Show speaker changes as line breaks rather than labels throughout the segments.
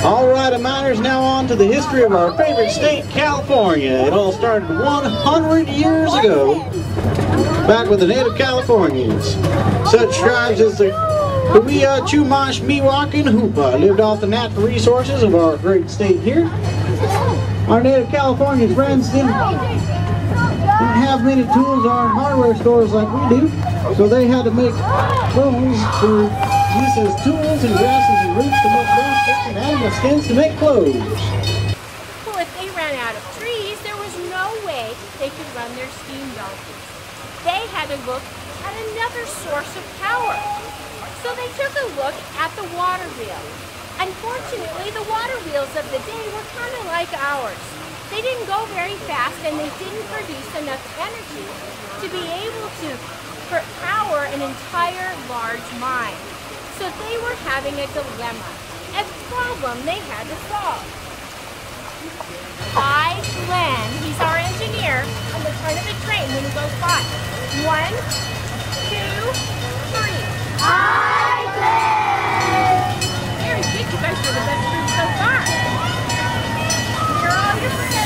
All right, miners, now on to the history of our favorite state, California. It all started 100 years ago, back with the native Californians. Such tribes as the Cahuilla, Chumash, Miwok, and Hoopa lived off the natural resources of our great state here. Our native Californian friends didn't have many tools or hardware stores like we do, so they had to make bones for use as tools and grasses and roots to make baskets and animal skins to make clothes.
Well, if they ran out of trees, there was no way they could run their steam donkeys. They had to look at another source of power. So they took a look at the water wheel. Unfortunately, the water wheels of the day were kind of like ours. They didn't go very fast and they didn't produce enough energy to be able to power an entire large mine. So they were having a dilemma, a problem they had to solve. Hi, Glenn, he's our engineer, on the front of the train when he goes by. 1, 2, 3. Hi, Glenn! Very good, you guys are the best group so far. You're all your friends.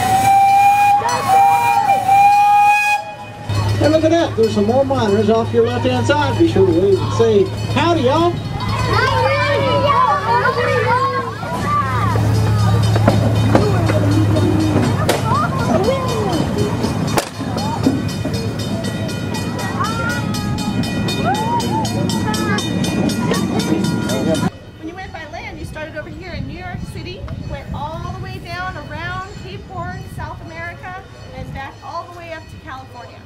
And look at that, there's some more miners off your left-hand side. Be sure to wave and say, howdy, y'all.
When you went by land, you started over here in New York City, went all the way down around Cape Horn, South America, and back all the way up to California.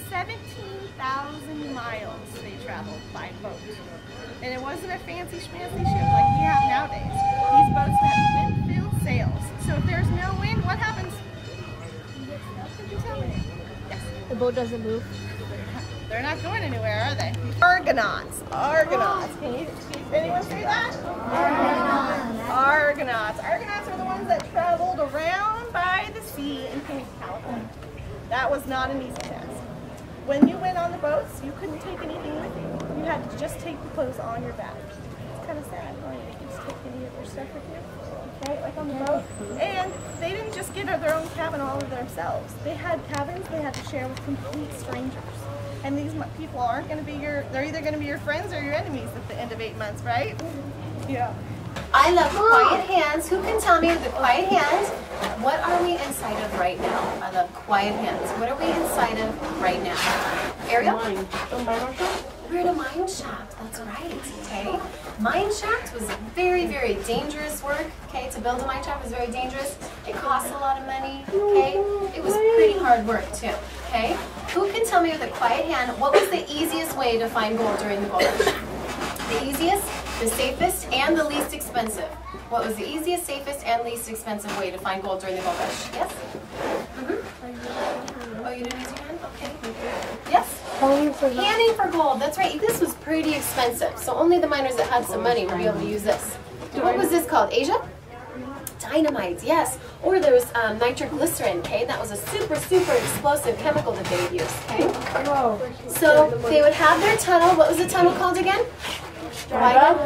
17,000 miles they traveled by boat. And it wasn't a fancy schmancy ship like we have nowadays. These boats have wind-filled sails. So if there's no wind, what happens? Could you tell me? Yes.
The boat doesn't move.
They're not going anywhere, are they? Argonauts. Argonauts. Can anyone say that? Argonauts. Argonauts. Argonauts are the ones that traveled around by the sea and came to California. That was not an easy task. When you went on the boats, you couldn't take anything with you. You had to just take the clothes on your back. It's kind of sad, huh? You can't just take any of your stuff with you, right? Like on the boat. And they didn't just get their own cabin all of themselves. They had cabins they had to share with complete strangers. And these people aren't going to be they're either going to be your friends or your enemies at the end of 8 months, right? Yeah.
I love quiet hands. Who can tell me with the quiet hands, what are we inside of right now? I love quiet hands. What are we inside of right now? Ariel? We're in a mine shaft. That's right. Okay. Mine shaft was very, very dangerous work. Okay. To build a mine shaft was very dangerous. It costs a lot of money. Okay. It was pretty hard work too. Okay. Who can tell me with a quiet hand, what was the easiest way to find gold during the gold rush? The easiest, the safest, and the least expensive. What was the easiest, safest, and least expensive way to find gold during the gold rush? Yes? Oh, you didn't use your hand? Okay. Yes? Panning for gold. That's right. This was pretty expensive. So only the miners that had some money would be able to use this. What was this called? Asia? Dynamite, yes. Or there was nitroglycerin, okay? That was a super, super explosive chemical that they would use, okay? So they would have their tunnel. What was the tunnel called again? Drive.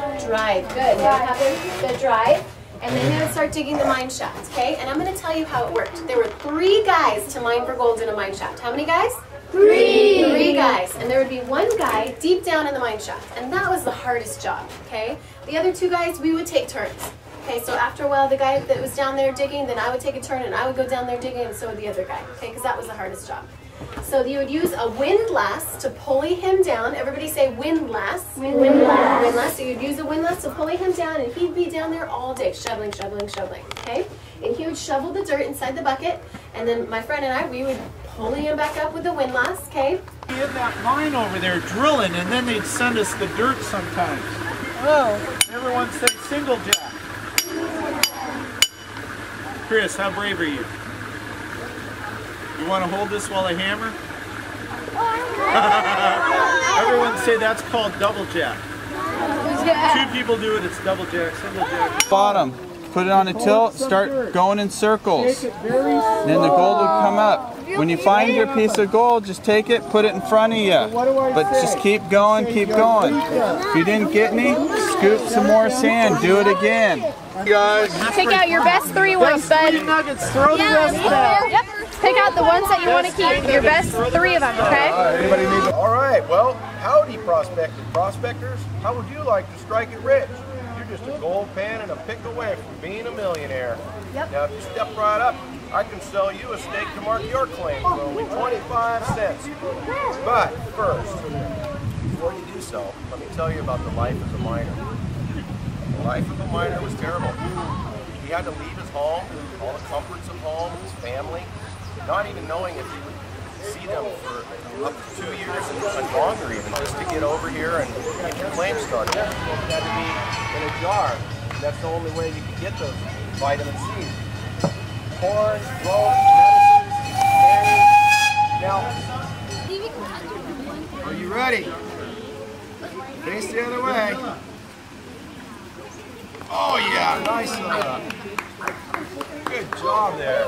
Good. They would have their drive, and then they would start digging the mine shaft, okay? And I'm going to tell you how it worked. There were 3 guys to mine for gold in a mine shaft. How many guys? 3. 3 guys. And there would be 1 guy deep down in the mine shaft, and that was the hardest job, okay? The other 2 guys, we would take turns. Okay, so after a while, the guy that was down there digging, then I would take a turn and I would go down there digging, and so would the other guy, okay, because that was the hardest job. So you would use a windlass to pulley him down. Everybody say windlass. Windlass. Windlass. So you'd use a windlass to pulley him down, and he'd be down there all day, shoveling, shoveling, shoveling, okay? And he would shovel the dirt inside the bucket, and then my friend and I, we would pulley him back up with the windlass, okay?
We had that mine over there drilling, and then they'd send us the dirt sometimes.
Oh.
Everyone said single jack. Chris, how brave are you? You want to hold this while I hammer? Everyone say that's called double jack. 2 people do it, it's double jack, single jack.
Bottom. Put
put it on a tilt, start going in circles. Then the gold will come up. When you find your piece of gold, just take it, put it in front of you. But just keep going, keep going. If you didn't get any, scoop some more sand, do it again. Guys,
pick out your best 3 ones, bud.
nuggets, throw the rest out.
Yep. Pick out the ones that you want to keep. Your best 3 of them, okay?
All right, well, howdy prospectors. How would you like to strike it rich? You're just a gold pan and a pick away from being a millionaire. Yep. Now, if you step right up, I can sell you a stake to mark your claim for only 25 cents. But first, before you do so, let me tell you about the life as a miner. The life of a miner was terrible. He had to leave his home, all the comforts of home, his family, not even knowing if he would see them for up to 2 years and longer even, just to get over here and get your claim started. It had to be in a jar. That's the only way you could get those vitamin C. Corn, growth, medicines, berries. Now, are you ready? Face the other way. Oh yeah, nice. Good job there.